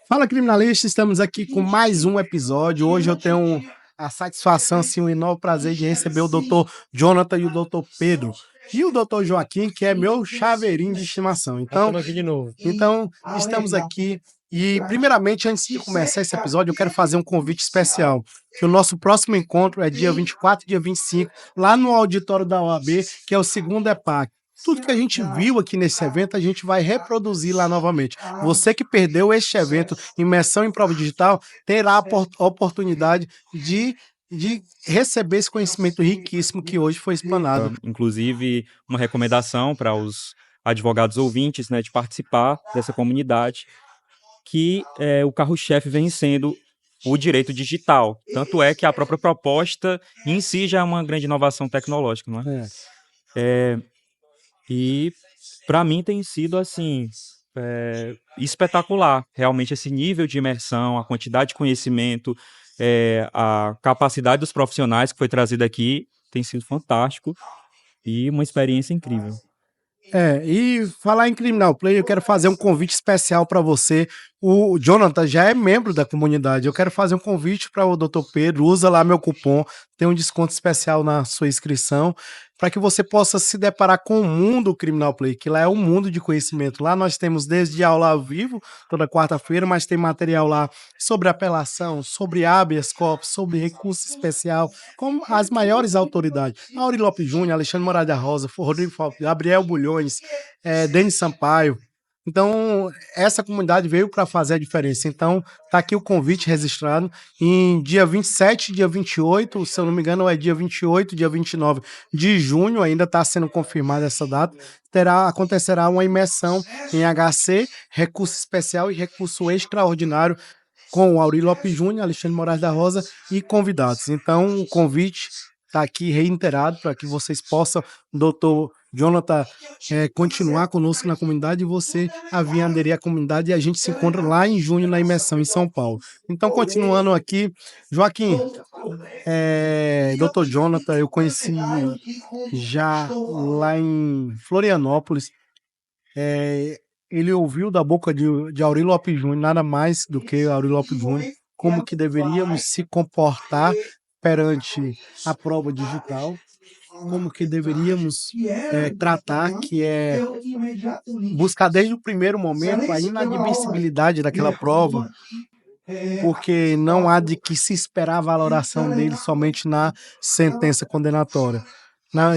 Fala, criminalista, estamos aqui com mais um episódio. Hoje eu tenho a satisfação, assim, o enorme prazer de receber o doutor Jonathan e o doutor Pedro. E o doutor Joaquim, que é meu chaveirinho de estimação. Estamos aqui de novo. Então, estamos aqui. E, primeiramente, antes de começar esse episódio, eu quero fazer um convite especial. Que o nosso próximo encontro é dia 24 e dia 25, lá no auditório da OAB, que é o segundo EPAC. Tudo que a gente viu aqui nesse evento, a gente vai reproduzir lá novamente. Você que perdeu este evento, Imersão em Prova Digital, terá a oportunidade de receber esse conhecimento riquíssimo que hoje foi explanado. Inclusive, uma recomendação para os advogados ouvintes, né, de participar dessa comunidade, que o carro-chefe vem sendo o direito digital. Tanto é que a própria proposta em si já é uma grande inovação tecnológica, não é? E para mim tem sido assim espetacular, realmente esse nível de imersão, a quantidade de conhecimento, a capacidade dos profissionais que foi trazida aqui tem sido fantástico e uma experiência incrível. E falar em Criminal Play, eu quero fazer um convite especial para você. O Jonathan já é membro da comunidade. Eu quero fazer um convite para o Dr. Pedro. Usa lá meu cupom, tem um desconto especial na sua inscrição, para que você possa se deparar com o mundo Criminal Play, que lá é um mundo de conhecimento. Lá nós temos desde aula ao vivo, toda quarta-feira, mas tem material lá sobre apelação, sobre habeas corpus, sobre recurso especial, com as maiores autoridades. Auri Lopes Júnior, Alexandre Moraes da Rosa, Rodrigo Falco, Gabriel Bulhões, Denis Sampaio. Então, essa comunidade veio para fazer a diferença. Então, tá aqui o convite registrado. Em dia 27, dia 28, se eu não me engano, é dia 28, dia 29 de junho, ainda está sendo confirmada essa data, acontecerá uma imersão em HC, recurso especial e recurso extraordinário, com o Auri Lopes Júnior, Alexandre Moraes da Rosa e convidados. Então, o convite está aqui reiterado para que vocês possam, doutor Jonathan, continuar conosco na comunidade e você vir aderir à comunidade, e a gente se encontra lá em junho na imersão em São Paulo. Então, continuando aqui, Joaquim, doutor Jonathan, eu conheci já lá em Florianópolis. Ele ouviu da boca de Auri Lopes Júnior, nada mais do que Auri Lopes Júnior, como que deveríamos se comportar perante a prova digital, como que deveríamos tratar, que é buscar desde o primeiro momento a inadmissibilidade daquela prova, porque não há de que se esperar a valoração dele somente na sentença condenatória,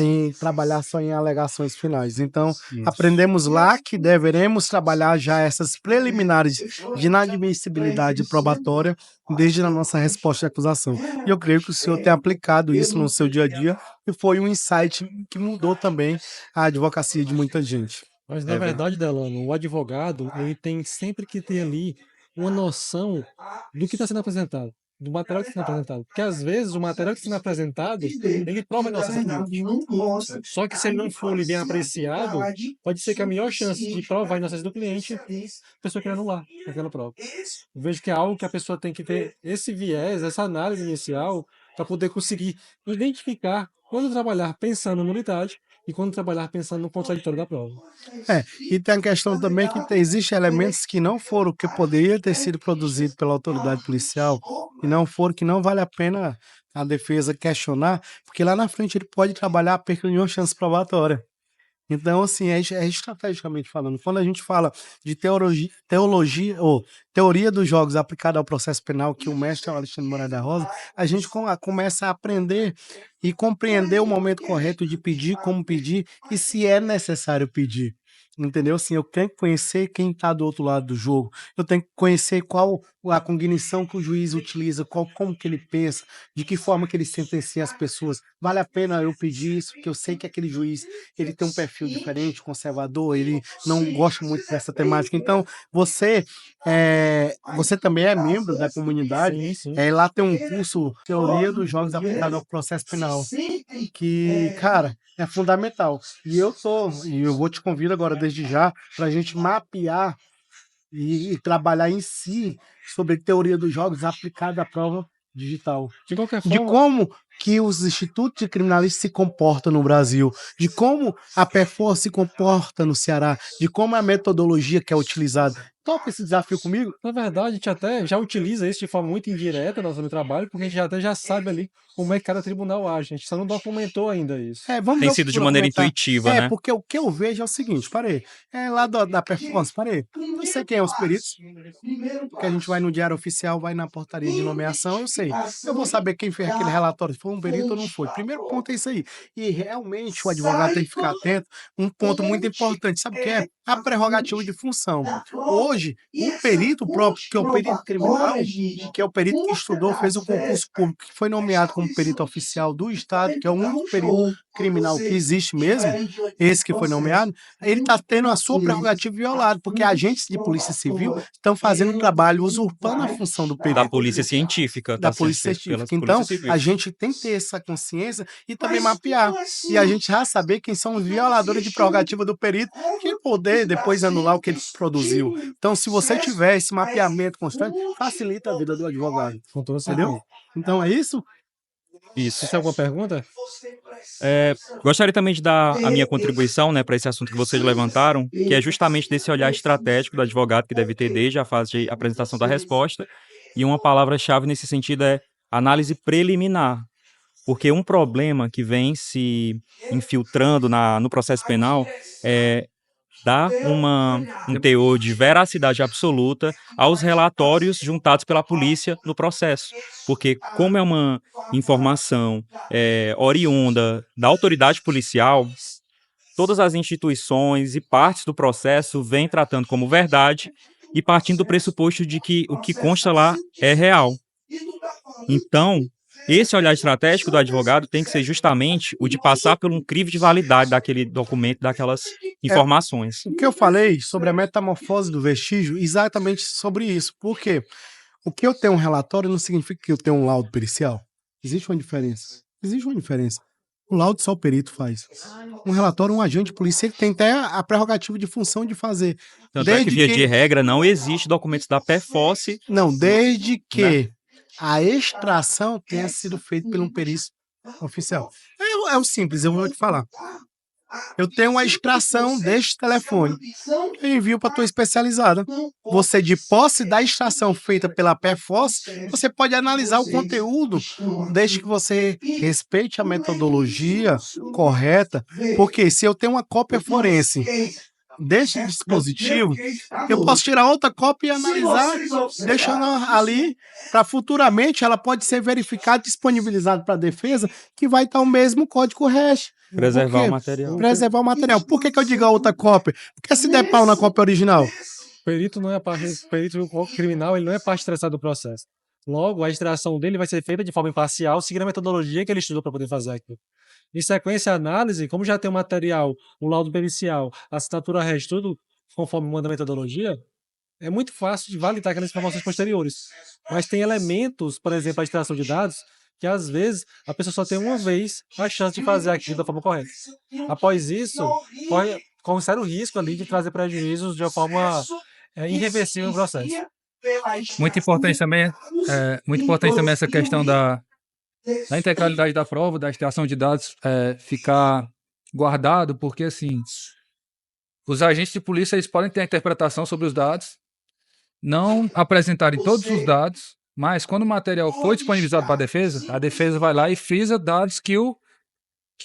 em trabalhar só em alegações finais. Então, aprendemos lá que deveremos trabalhar já essas preliminares de inadmissibilidade probatória desde a nossa resposta de acusação. E eu creio que o senhor tem aplicado isso no seu dia a dia e foi um insight que mudou também a advocacia de muita gente. Mas, na verdade, Delano, o advogado ele tem sempre que ter ali uma noção do que está sendo apresentado, do material que está sendo apresentado. Porque, às vezes, o material que está sendo apresentado, ele prova a inocência do cliente. Só que, se ele não for bem apreciado, pode ser que a melhor chance de provar a inocência do cliente, a pessoa queira anular aquela prova. Eu vejo que é algo que a pessoa tem que ter esse viés, essa análise inicial, para poder conseguir identificar quando trabalhar pensando na nulidade e quando trabalhar pensando no contraditório da prova. E tem a questão também que existem elementos que não foram, que poderia ter sido produzido pela autoridade policial, e não foram, que não vale a pena a defesa questionar, porque lá na frente ele pode trabalhar a perca de uma chance probatória. Então, assim, estrategicamente falando, quando a gente fala de teoria dos jogos aplicada ao processo penal, que o mestre é o Alexandre Moraes da Rosa, a gente começa a aprender e compreender o momento correto de pedir, como pedir e se é necessário pedir. Entendeu? Assim, eu tenho que conhecer quem está do outro lado do jogo. Eu tenho que conhecer qual a cognição que o juiz utiliza, como que ele pensa, de que forma que ele sentencia as pessoas. Vale a pena eu pedir isso, porque eu sei que aquele juiz ele tem um perfil diferente, conservador, ele não gosta muito dessa temática. Então, você também é membro da comunidade. Sim, sim. Lá tem um curso Teoria dos Jogos aplicado ao Processo Penal, que, cara, é fundamental. E eu vou te convidar agora desde já para a gente mapear e trabalhar em si sobre teoria dos jogos aplicada à prova digital. De qualquer De forma, como que os institutos de criminalística se comportam no Brasil, de como a PEFOR se comporta no Ceará, de como a metodologia que é utilizada. topa esse desafio comigo? Na verdade, a gente até já utiliza isso de forma muito indireta no nosso trabalho, porque a gente até já sabe ali como é que cada tribunal age. A gente só não documentou ainda isso. Vamos ver Tem o sido de maneira documentar. intuitiva, né? Porque o que eu vejo é o seguinte, parei. Lá da performance, parei. Eu sei quem é os peritos, porque a gente vai no diário oficial, vai na portaria de nomeação, eu sei. Eu vou saber quem fez aquele relatório, se foi um perito ou não foi. Primeiro ponto é isso aí. E realmente o advogado tem que ficar atento. Um ponto muito importante, sabe o que é? A prerrogativa de função. Hoje, o perito próprio, que é o perito criminal, que é o perito que estudou, fez o concurso público, que foi nomeado como perito oficial do Estado, que é o único perito criminal que existe mesmo, esse que foi nomeado, ele está tendo a sua prerrogativa violada, porque agentes de polícia civil estão fazendo um trabalho usurpando a função do perito. Da polícia científica. Da tá sendo polícia feito científica. pelas Então, polícias civis. a gente tem que ter essa consciência e também mapear. E a gente já saber quem são os violadores de prerrogativa do perito, que poder depois anular o que ele produziu. Então, se você tiver esse mapeamento constante, facilita a vida do advogado. Com toda Entendeu? certeza. Então, é isso? Isso. Você tem alguma pergunta? Gostaria também de dar a minha contribuição, né, para esse assunto que vocês levantaram, que é justamente desse olhar estratégico do advogado que deve ter desde a fase de apresentação da resposta. E uma palavra-chave nesse sentido é análise preliminar. Porque um problema que vem se infiltrando no processo penal é dar um teor de veracidade absoluta aos relatórios juntados pela polícia no processo. Porque como é uma informação oriunda da autoridade policial, todas as instituições e partes do processo vêm tratando como verdade e partindo do pressuposto de que o que consta lá é real. Então, esse olhar estratégico do advogado tem que ser justamente o de passar por um crivo de validade daquele documento, daquelas informações. O que eu falei sobre a metamorfose do vestígio, exatamente sobre isso. Por quê? O que eu tenho um relatório não significa que eu tenho um laudo pericial. Existe uma diferença. Existe uma diferença. O laudo só o perito faz. Um relatório, um agente de polícia, ele tem até a prerrogativa de função de fazer. Tanto é que, via de regra, não existe documentos da PFOS. Não, desde que a extração tenha sido feita por um perito oficial. É o simples, eu vou te falar. Eu tenho uma extração deste telefone. Eu envio para a tua especializada. Você, de posse da extração feita pela PFOS, você pode analisar o conteúdo, desde que você respeite a metodologia correta. Porque se eu tenho uma cópia forense deste dispositivo, eu posso tirar outra cópia e analisar, deixando ali para futuramente ela pode ser verificada e disponibilizada para a defesa, que vai estar o mesmo código hash. Preservar o material. Preservar o material. Por que eu digo a outra cópia? Porque se der pau na cópia original. Perito não é perito criminal, ele não é parte estressada do processo. Logo, a extração dele vai ser feita de forma imparcial, seguindo a metodologia que ele estudou para poder fazer aquilo. Em sequência, a análise, como já tem o material, o laudo pericial, a assinatura RES, tudo conforme manda a metodologia, é muito fácil de validar aquelas informações posteriores. Mas tem elementos, por exemplo, a extração de dados, que às vezes a pessoa só tem uma vez a chance de fazer aquilo da forma correta. Após isso, corre um sério risco ali de trazer prejuízos de uma forma irreversível no processo. Muito importante também essa questão da integralidade da prova, da extração de dados ficar guardado, porque assim, os agentes de polícia eles podem ter a interpretação sobre os dados, não apresentarem todos os dados, mas quando o material for disponibilizado para a defesa vai lá e frisa dados que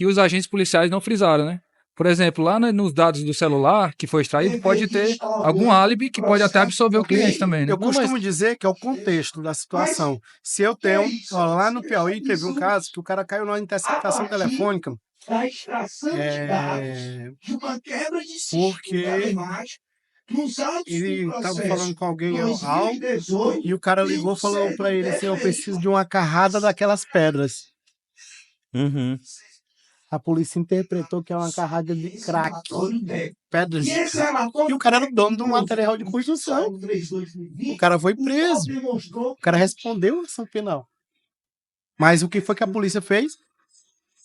os agentes policiais não frisaram, né? Por exemplo, lá nos dados do celular que foi extraído, pode ter algum álibi que pode até absorver o cliente também, né? Eu costumo dizer que é o contexto da situação. Se eu tenho, lá no Piauí teve um caso que o cara caiu numa interceptação telefônica. Porque ele estava falando com alguém alto e o cara ligou e falou para ele assim, eu preciso de uma carrada daquelas pedras. Uhum. A polícia interpretou que é uma carrada de crack, pedras de crack. E o cara era o dono do material de construção. O cara foi preso. O cara respondeu a ação penal. Mas o que foi que a polícia fez?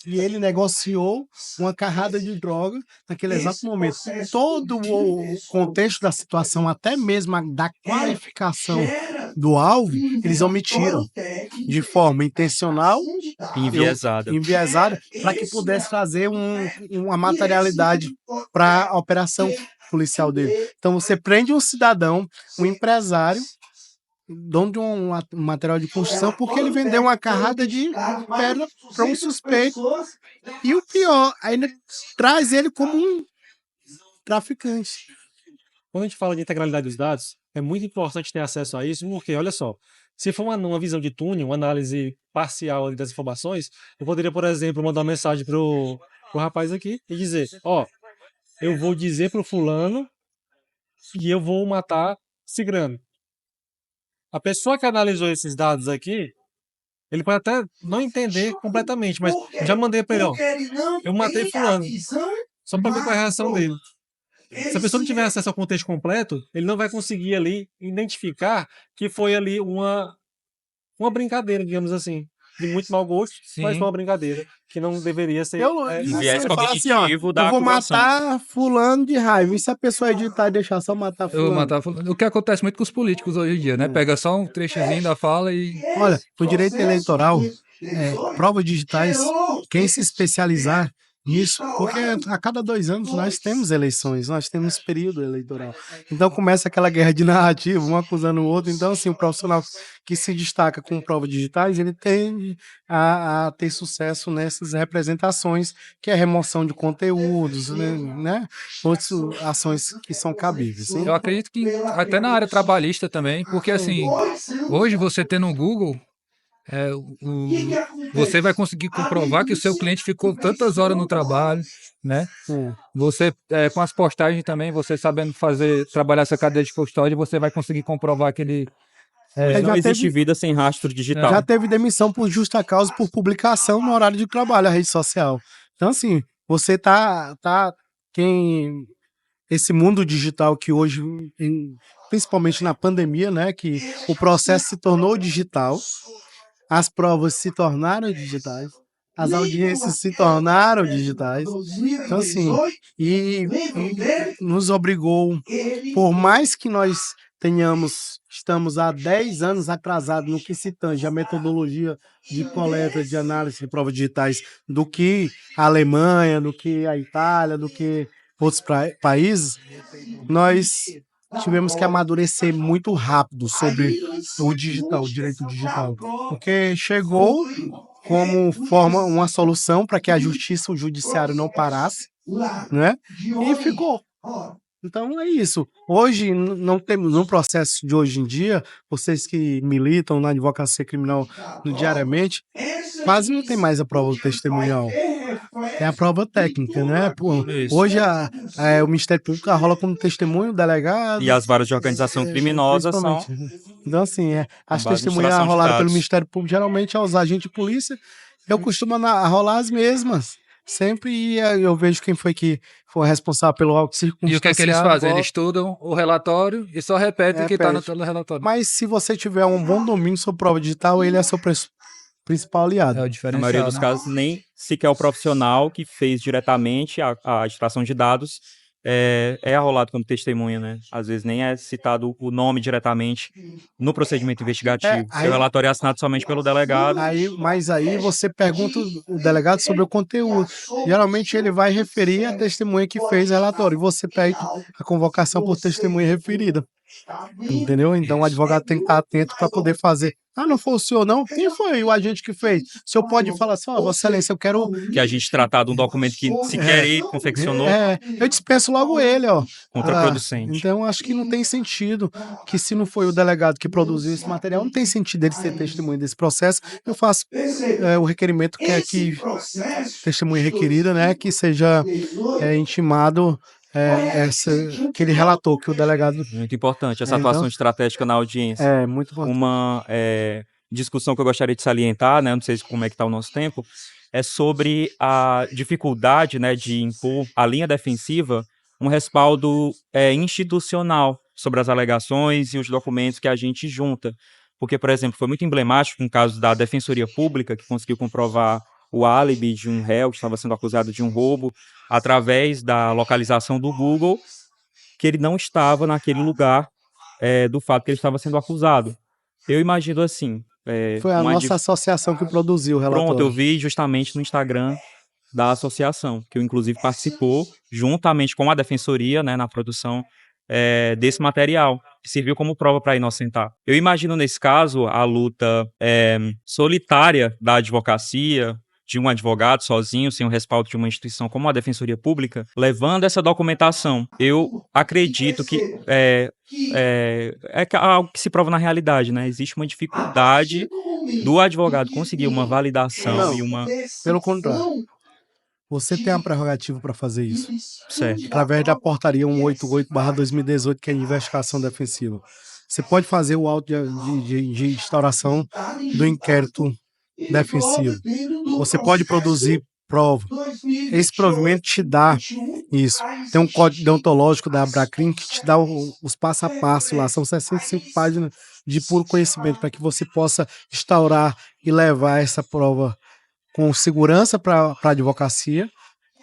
E ele negociou uma carrada de droga naquele exato momento. Todo o contexto da situação, até mesmo da qualificação do alvo, eles omitiram de forma intencional enviesada para que pudesse trazer uma materialidade para a operação. policial dele. Então você prende um cidadão, um empresário, dono de um material de construção, porque ele vendeu uma carrada de pedra para um suspeito. E o pior, ainda traz ele como um traficante. Quando a gente fala de integralidade dos dados, é muito importante ter acesso a isso, porque, olha só, se for uma visão de túnel, uma análise parcial ali das informações, eu poderia, por exemplo, mandar uma mensagem pro rapaz aqui e dizer, ó, eu vou dizer pro fulano que eu vou matar Cicrano. A pessoa que analisou esses dados aqui, ele pode até não entender completamente, mas já mandei para ele, ó, eu matei fulano, só para ver qual é a reação dele. Se a pessoa não tiver acesso ao contexto completo, ele não vai conseguir ali identificar que foi ali uma brincadeira, digamos assim, de muito mau gosto, mas Sim. foi uma brincadeira que não deveria ser. Viés Você fala assim, ó, cognitivo da eu vou acusação. matar fulano de raiva. E se a pessoa editar e deixar só matar Eu vou fulano? matar fulano. O que acontece muito com os políticos hoje em dia, né? Pega só um trechozinho da fala e... Olha, no direito eleitoral, provas digitais, quem se especializar nisso, porque a cada 2 anos nós temos eleições, nós temos período eleitoral. Então começa aquela guerra de narrativa, um acusando o outro. Então, assim, o profissional que se destaca com provas digitais, ele tende a ter sucesso nessas representações, que é remoção de conteúdos, né? Outras ações que são cabíveis. Hein? Eu acredito que até na área trabalhista também, porque assim, hoje você tendo no Google, você vai conseguir comprovar que o seu cliente ficou tantas horas no trabalho, né? Você, com as postagens também, você sabendo trabalhar essa cadeia de custódia, você vai conseguir comprovar que ele... Não já existe teve- vida sem rastro digital. Já teve demissão por justa causa por publicação no horário de trabalho, a rede social. Então, assim, você esse mundo digital que hoje, principalmente na pandemia, né, que o processo se tornou digital, as provas se tornaram digitais, as audiências se tornaram digitais. Então, assim, e nos obrigou, por mais que nós estamos há 10 anos atrasados no que se tange a metodologia de coleta, de análise de provas digitais, do que a Alemanha, do que a Itália, do que outros países, nós tivemos que amadurecer muito rápido sobre o digital, o direito digital, porque chegou como uma solução para que a justiça, o judiciário não parasse, né? E ficou. Então é isso. Hoje não temos no processo de hoje em dia, vocês que militam na advocacia criminal diariamente, quase não tem mais a prova testemunhal. É a prova técnica, né? Isso. Hoje o Ministério Público rola como testemunho, o delegado. E as varas de organização criminosa são Principalmente. Então, assim, as com base em testemunhas extração de roladas pelo dados. Ministério Público geralmente aos agentes de polícia. Eu costumo rolar as mesmas. Sempre eu vejo quem foi que foi responsável pelo auto E o que é que eles circunstanciado, fazem? volta. Eles estudam o relatório e só repetem o que está no relatório. Mas se você tiver um bom domínio sobre prova digital, ele é seu principal aliado. É o Na diferencial. maioria dos né? casos, nem sequer o profissional que fez diretamente a extração de dados é arrolado como testemunha, né? Às vezes nem é citado o nome diretamente no procedimento investigativo. aí- O relatório é assinado somente pelo delegado. Mas aí você pergunta o delegado sobre o conteúdo. Geralmente ele vai referir a testemunha que fez o relatório e você pede a convocação por testemunha referida. Entendeu? Então o advogado tem que estar atento para poder fazer. Ah, não foi o senhor, não? Quem foi o agente que fez? O senhor pode falar assim, ó, Vossa Excelência, eu quero. Que a gente tratar de um documento que sequer ele confeccionou, Eu dispenso logo ele, ó. contraproducente. Então acho que não tem sentido que se não foi o delegado que produziu esse material, não tem sentido ele ser testemunha desse processo. Eu faço o requerimento que é que testemunha requerida, né, que seja intimado que ele relatou, que o delegado. Muito importante essa Então, atuação estratégica na audiência. É muito importante. Uma discussão que eu gostaria de salientar, né, não sei como é que está o nosso tempo, é sobre a dificuldade, né, de impor à linha defensiva um respaldo institucional sobre as alegações e os documentos que a gente junta. Porque, por exemplo, foi muito emblemático um caso da Defensoria Pública, que conseguiu comprovar o álibi de um réu que estava sendo acusado de um roubo através da localização do Google, que ele não estava naquele lugar do fato que ele estava sendo acusado. Eu imagino assim... Foi a nossa associação que produziu o relatório. Pronto, eu vi justamente no Instagram da associação, que inclusive participou juntamente com a defensoria, né, na produção desse material, que serviu como prova para inocentar. Eu imagino nesse caso a luta solitária da advocacia, de um advogado sozinho, sem o respaldo de uma instituição como a Defensoria Pública, levando essa documentação. Eu acredito que é algo que se prova na realidade, né? Existe uma dificuldade do advogado conseguir uma validação e uma... Pelo contrário. Você tem a prerrogativa para fazer isso. Certo. Através da portaria 188/2018, que é a investigação defensiva. Você pode fazer o auto de instauração do inquérito defensivo. Você pode produzir prova. Esse provimento te dá isso. Tem um código deontológico da Abracrim que te dá os passo a passo lá. São 65 páginas de puro conhecimento para que você possa instaurar e levar essa prova com segurança para a advocacia,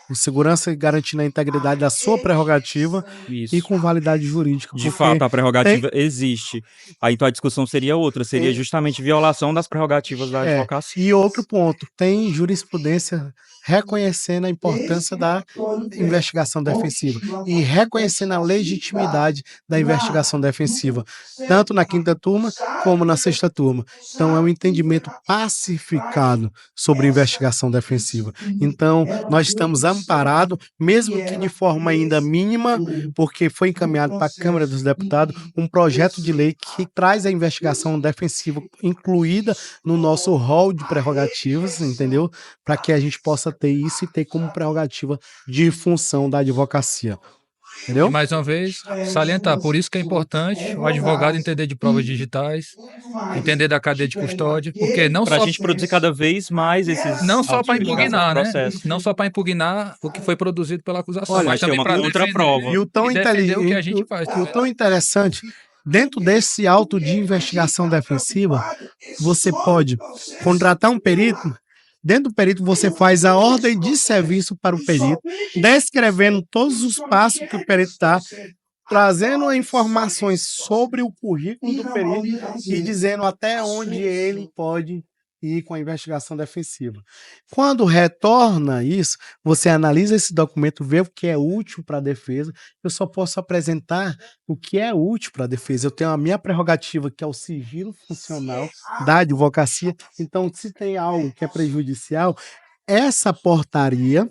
com segurança e garantindo a integridade da sua prerrogativa Isso. e com validade jurídica. De fato, a prerrogativa existe. Aí então a discussão seria outra, seria justamente violação das prerrogativas da advocacia. E outro ponto, tem jurisprudência reconhecendo a importância da investigação defensiva e reconhecendo a legitimidade da investigação defensiva, tanto na quinta turma como na sexta turma. Então é um entendimento pacificado sobre investigação defensiva. Então nós estamos amparados, mesmo que de forma ainda mínima, porque foi encaminhado para a Câmara dos Deputados um projeto de lei que traz a investigação defensiva incluída no nosso rol de prerrogativas, entendeu? Para que a gente possa ter isso e ter como prerrogativa de função da advocacia. Entendeu? E mais uma vez, salientar, por isso que é importante o advogado entender de provas digitais, entender da cadeia de custódia, porque não Para só... a gente produzir cada vez mais esses... Não só para impugnar, né? processos. Não só para impugnar o que foi produzido pela acusação, Olha, mas tem também uma para contraprova. E o tão defender o que a gente faz. E o tão interessante, dentro desse auto de investigação defensiva, você pode contratar um perito. Dentro do perito, você faz a ordem de serviço para o perito, descrevendo todos os passos que o perito está, trazendo informações sobre o currículo do perito e dizendo até onde ele pode ir com a investigação defensiva. Quando retorna isso, você analisa esse documento, vê o que é útil para a defesa. Eu só posso apresentar o que é útil para a defesa. Eu tenho a minha prerrogativa, que é o sigilo funcional da advocacia. Então, se tem algo que é prejudicial, essa portaria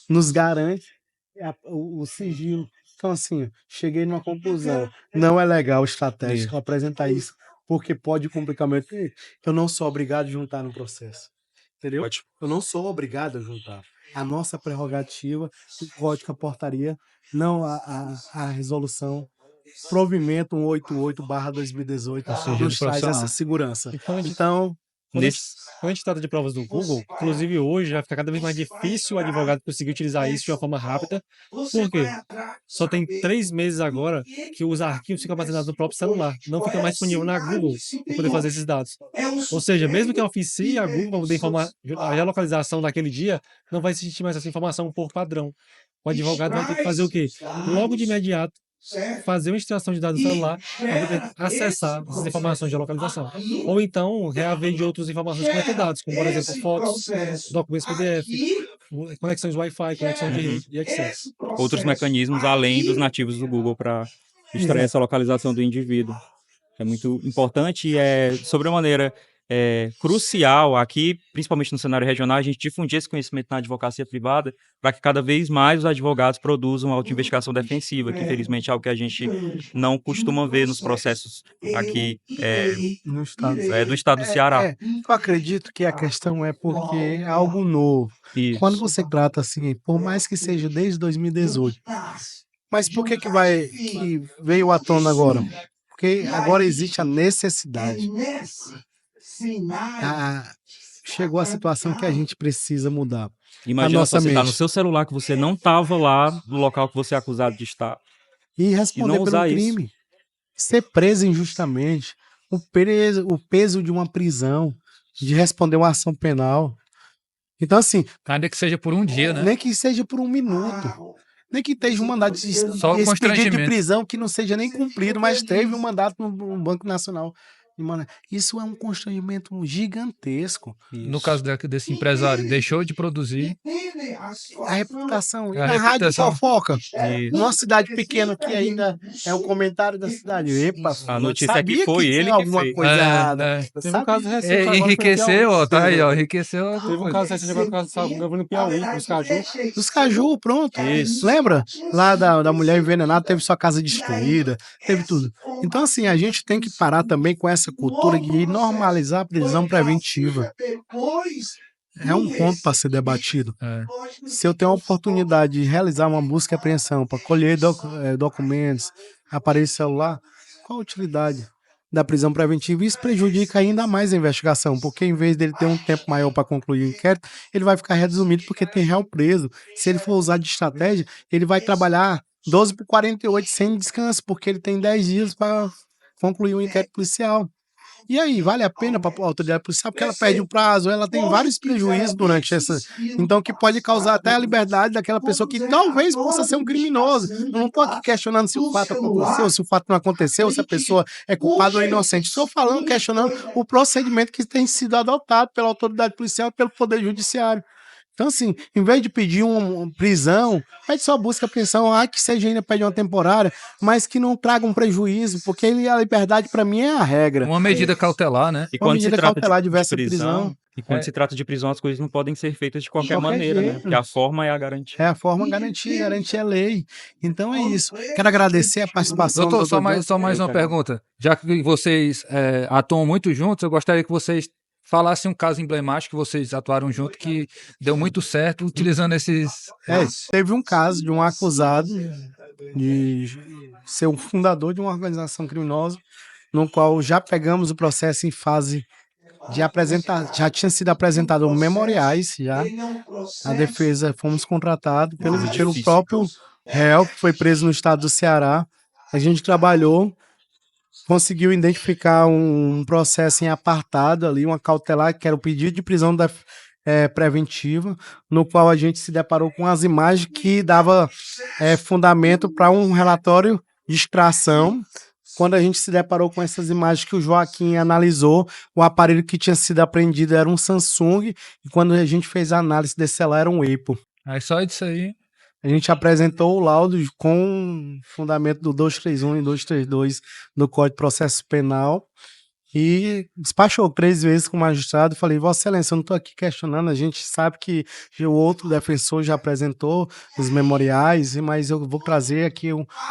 nos garante o sigilo. Então, assim, cheguei numa conclusão. Não é legal estratégico apresentar isso, porque pode complicar meu... Eu não sou obrigado a juntar no processo. Entendeu? Eu não sou obrigado a juntar. A nossa prerrogativa, o código, a portaria, não a resolução provimento 188/2018 nos traz essa segurança. Então, Quando a gente trata de provas do Google, inclusive hoje vai ficar cada vez mais difícil o advogado conseguir utilizar isso de uma forma rápida. Por quê? Só tem 3 meses agora que os arquivos ficam armazenados no próprio celular. Não fica mais disponível na Google para poder fazer esses dados. Ou seja, mesmo que eu oficie a Google para poder informar a relocalização daquele dia, não vai existir mais essa informação por padrão. O advogado vai ter que fazer o quê? Logo de imediato, fazer uma extração de dados do celular para poder acessar essas informações de localização. Ou então, reaver de outras informações conectadas, como, por exemplo, fotos, documentos PDF, conexões Wi-Fi, conexão de rede e etc. Outros mecanismos além dos nativos do Google para extrair essa localização do indivíduo. É muito importante e é sobremaneira crucial aqui, principalmente no cenário regional, a gente difundir esse conhecimento na advocacia privada para que cada vez mais os advogados produzam auto-investigação defensiva, que infelizmente é algo que a gente não costuma ver nos processos aqui no estado. Do estado do Ceará. Eu acredito que a questão é porque é algo novo. Isso. Quando você trata assim, por mais que seja desde 2018, mas por que veio à tona agora? Porque agora existe a necessidade. Chegou a situação que a gente precisa mudar. Imagina só, você tá no seu celular que você não estava lá no local que você é acusado de estar. E responder não pelo usar crime. Ser preso injustamente. O peso de uma prisão, de responder uma ação penal. Então, assim... Ainda que seja por um dia, né? Nem que seja por um minuto. Nem que esteja um mandato de Só expediente de constrangimento. prisão que não seja nem cumprido, mas teve um mandato no Banco Nacional E, mano, isso é um constrangimento gigantesco. No caso desse empresário, deixou de produzir. A reputação. E A na rádio reputação. fofoca. Isso. Numa cidade pequena que ainda é o comentário da cidade. Epa, A eu notícia é que sabia foi tinha ele que alguma fez. coisa errada. Eu Teve um sabia. caso recente agora, Enriqueceu, ó, tá aí, ó, enriqueceu. Teve um caso recente agora, por causa do Piauí, dos caju. Dos caju, pronto. Isso. Lembra? Lá da mulher envenenada, teve sua casa destruída, teve tudo. Então, assim, a gente tem que parar também com essa cultura de normalizar a prisão preventiva. É um ponto para ser debatido. É. Se eu tenho a oportunidade de realizar uma busca e apreensão para colher documentos, aparelho celular, qual a utilidade da prisão preventiva? Isso prejudica ainda mais a investigação, porque em vez dele ter um tempo maior para concluir o inquérito, ele vai ficar resumido porque tem réu preso. Se ele for usar de estratégia, ele vai trabalhar 12 por 48 sem descanso, porque ele tem 10 dias para concluir o inquérito policial. E aí, vale a pena para a autoridade policial, porque ela perde o prazo, ela tem vários prejuízos durante essa. Então, que pode causar até a liberdade daquela pessoa que talvez possa ser um criminoso. Eu não estou aqui questionando se o fato aconteceu, se o fato não aconteceu, se a pessoa é culpada ou inocente. Estou falando, questionando o procedimento que tem sido adotado pela autoridade policial e pelo Poder Judiciário. Então, assim, em vez de pedir uma prisão, pede só busca apreensão, que seja ainda pede uma temporária, mas que não traga um prejuízo, porque a liberdade, para mim, é a regra. Uma medida cautelar, né? E Uma quando se medida trata cautelar de diversa prisão, e quando É. se trata de prisão, as coisas não podem ser feitas de qualquer qualquer maneira, né? jeito. Porque a forma é a garantia. É a forma garantir a lei. Então é isso. Quero agradecer a participação Doutor, do só doutor mais uma pergunta. Já que vocês atuam muito juntos, eu gostaria que vocês falassem um caso emblemático que vocês atuaram junto que deu muito certo utilizando esses. Teve um caso de um acusado de ser o fundador de uma organização criminosa, no qual já pegamos o processo em fase de apresentar, já tinha sido apresentado memoriais, já a defesa fomos contratados pelo próprio réu, que foi preso no estado do Ceará. A gente trabalhou, conseguiu identificar um processo em apartado ali, uma cautelar, que era o pedido de prisão preventiva, no qual a gente se deparou com as imagens que dava fundamento para um relatório de extração. Quando a gente se deparou com essas imagens que o Joaquim analisou, o aparelho que tinha sido apreendido era um Samsung, e quando a gente fez a análise desse celular era um Apple. Aí só disso aí. A gente apresentou o laudo com fundamento do 231 e 232 do Código de Processo Penal e despachou 3 vezes com o magistrado. Falei, Vossa Excelência, eu não estou aqui questionando, a gente sabe que o outro defensor já apresentou os memoriais, mas eu vou trazer aqui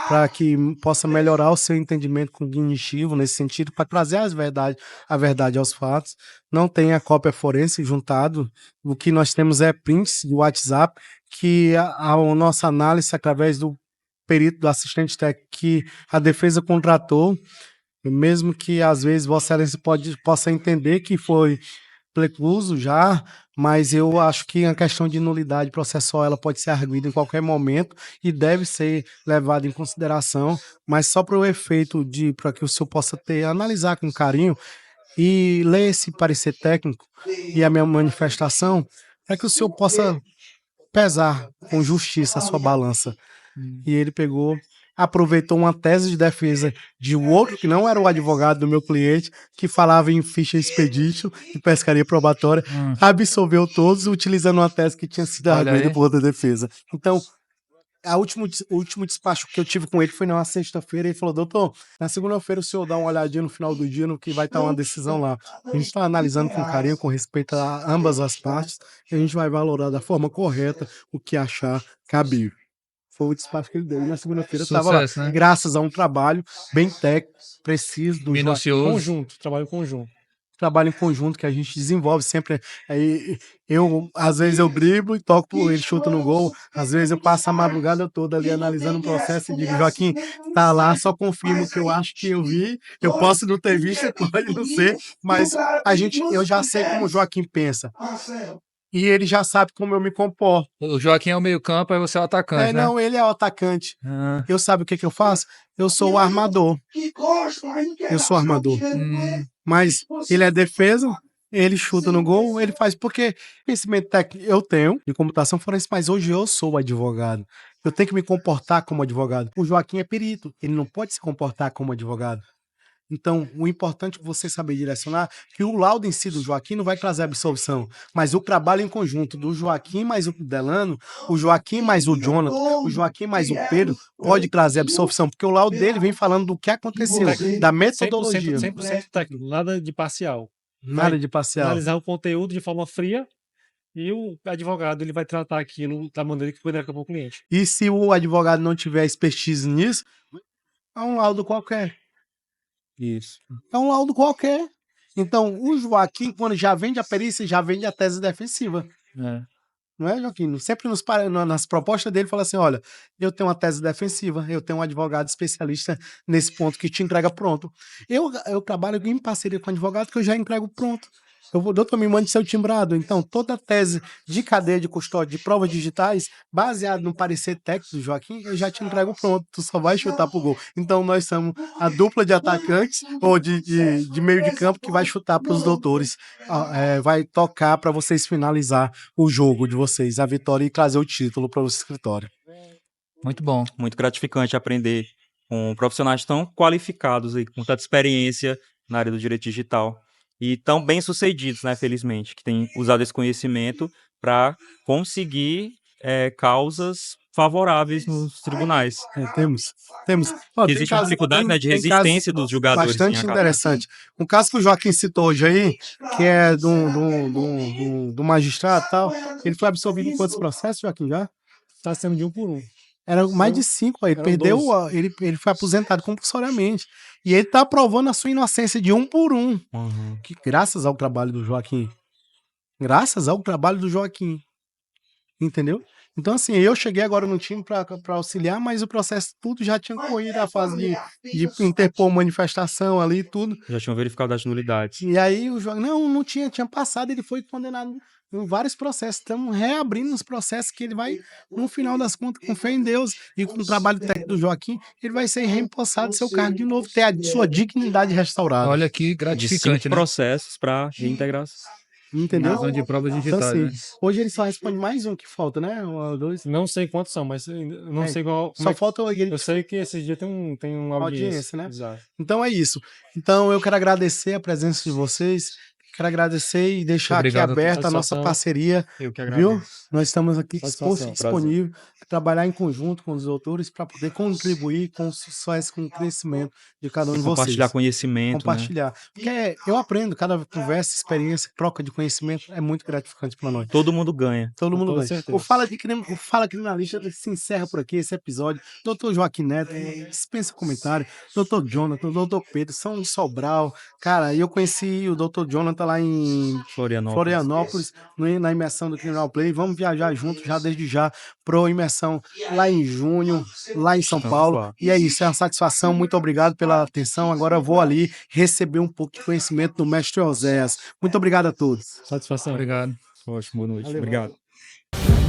para que possa melhorar o seu entendimento cognitivo nesse sentido, para trazer a verdade aos fatos. Não tem a cópia forense juntado, o que nós temos é prints do WhatsApp, que a nossa análise, através do perito, do assistente técnico que a defesa contratou, mesmo que às vezes Vossa Excelência possa entender que foi precluso já, mas eu acho que a questão de nulidade processual ela pode ser arguida em qualquer momento e deve ser levada em consideração, mas só para o efeito para que o senhor possa analisar com carinho e ler esse parecer técnico e a minha manifestação, para que o senhor possa pesar com justiça a sua balança. E ele aproveitou uma tese de defesa de um outro, que não era o advogado do meu cliente, que falava em ficha expeditio e pescaria probatória, absolveu todos utilizando uma tese que tinha sido arguida por outra defesa. Então, o último despacho que eu tive com ele foi na sexta-feira. Ele falou, doutor, na segunda-feira o senhor dá uma olhadinha no final do dia no que vai estar uma decisão lá. A gente está analisando com carinho, com respeito a ambas as partes, e a gente vai valorar da forma correta o que achar cabível. Foi o despacho que ele deu. E na segunda-feira estava lá, né? graças a um trabalho bem técnico, preciso, do Minucioso. Trabalho conjunto. trabalho em conjunto que a gente desenvolve sempre. Aí às vezes eu driblo e toco, ele chuta no gol. Às vezes eu passo a madrugada toda ali analisando o processo e digo, Joaquim, tá lá, só confirmo que eu acho que eu vi. Eu posso não ter visto, pode não ser, mas eu já sei como o Joaquim pensa. E ele já sabe como eu me comporto. O Joaquim é o meio-campo, aí você é o atacante, né? Não, ele é o atacante. Eu sabe o que eu faço? Eu sou o armador. Eu sou armador. Mas ele é defesa, ele chuta no gol, ele faz. Porque conhecimento técnico eu tenho de computação forense, mas hoje eu sou o advogado. Eu tenho que me comportar como advogado. O Joaquim é perito, ele não pode se comportar como advogado. Então, o importante é você saber direcionar que o laudo em si do Joaquim não vai trazer absolvição, mas o trabalho em conjunto do Joaquim mais o Delano, o Joaquim mais o Jonathan, o Joaquim mais o Pedro pode trazer absolvição, porque o laudo dele vem falando do que aconteceu, da 100%, metodologia, 100% técnico, nada de parcial. nada de parcial. Analisar o conteúdo de forma fria e o advogado ele vai tratar aquilo da maneira que puder para o cliente. E se o advogado não tiver expertise nisso, é um laudo qualquer. Isso. É um laudo qualquer. Então, o Joaquim, quando já vende a perícia, já vende a tese defensiva. É. Não é, Joaquim? Sempre nas propostas dele, fala assim: olha, eu tenho uma tese defensiva, eu tenho um advogado especialista nesse ponto que te entrega pronto. Eu trabalho em parceria com o advogado que eu já entrego pronto. Doutor, me mande seu timbrado. Então, toda a tese de cadeia de custódia de provas digitais, baseado no parecer técnico do Joaquim, eu já te entrego pronto. Tu só vai chutar pro gol. Então, nós somos a dupla de atacantes ou de meio de campo que vai chutar para os doutores. Vai tocar para vocês finalizar o jogo de vocês, a vitória e trazer o título para o escritório. Muito bom. Muito gratificante aprender com profissionais tão qualificados aí, com tanta experiência na área do direito digital e tão bem-sucedidos, né, felizmente, que têm usado esse conhecimento para conseguir causas favoráveis nos tribunais. Temos. Ó, Que existe uma dificuldade, né, de resistência dos julgadores. Bastante em acatar. interessante. Um caso que o Joaquim citou hoje aí, que é do magistrado e tal, ele foi absolvido em quantos processos, Joaquim, já? Está sendo de 1 por 1. Era mais de 5, ele Eram perdeu, 12. ele foi aposentado compulsoriamente. E ele tá provando a sua inocência de 1 por 1, Uhum. que graças ao trabalho do Joaquim. Graças ao trabalho do Joaquim. Entendeu? Então, assim, eu cheguei agora no time para auxiliar, mas o processo tudo já tinha corrido a fase de interpor manifestação ali e tudo. Já tinham verificado as nulidades. E aí o Joaquim, não tinha passado, ele foi condenado em vários processos. Estamos reabrindo os processos que ele vai, no final das contas, com fé em Deus e com o trabalho técnico do Joaquim, ele vai ser reempossado do seu cargo de novo, ter a sua dignidade restaurada. Olha que De 5 gratificante, né? processos para reintegração. Entendeu? Razão de provas Então, digitais, assim, né? hoje ele só responde mais um que falta, né? Um ou dois. Não sei quantos são, mas eu não sei qual. Só falta ele. Eu sei que esse dia tem uma audiência, né? Exato. Então é isso. Então eu quero agradecer a presença de vocês. Quero agradecer e deixar Obrigado, aqui aberta a nossa satisfação. parceria. Eu que Viu? agradeço. Nós estamos aqui Satisfação, disponíveis a trabalhar em conjunto com os doutores para poder contribuir com o sucesso, com o crescimento de cada um de vocês. Compartilhar conhecimento, né? Compartilhar. Porque eu aprendo, cada conversa, experiência, troca de conhecimento é muito gratificante para nós. Todo mundo ganha. Todo Com mundo toda ganha. certeza. O Fala Criminalista se encerra por aqui, esse episódio. Doutor Joaquim Neto, dispensa comentário. Doutor Jonathan, doutor Pedro, São Sobral. Cara, eu conheci o doutor Jonathan lá em Florianópolis, na imersão do Criminal Play. Vamos viajar juntos já desde já pro imersão lá em junho, lá em São Estamos Paulo. lá. E é isso, é uma satisfação. Muito obrigado pela atenção. Agora eu vou ali receber um pouco de conhecimento do mestre Oséias. Muito obrigado a todos. Satisfação. Obrigado. Ótimo, boa noite. Valeu. Obrigado.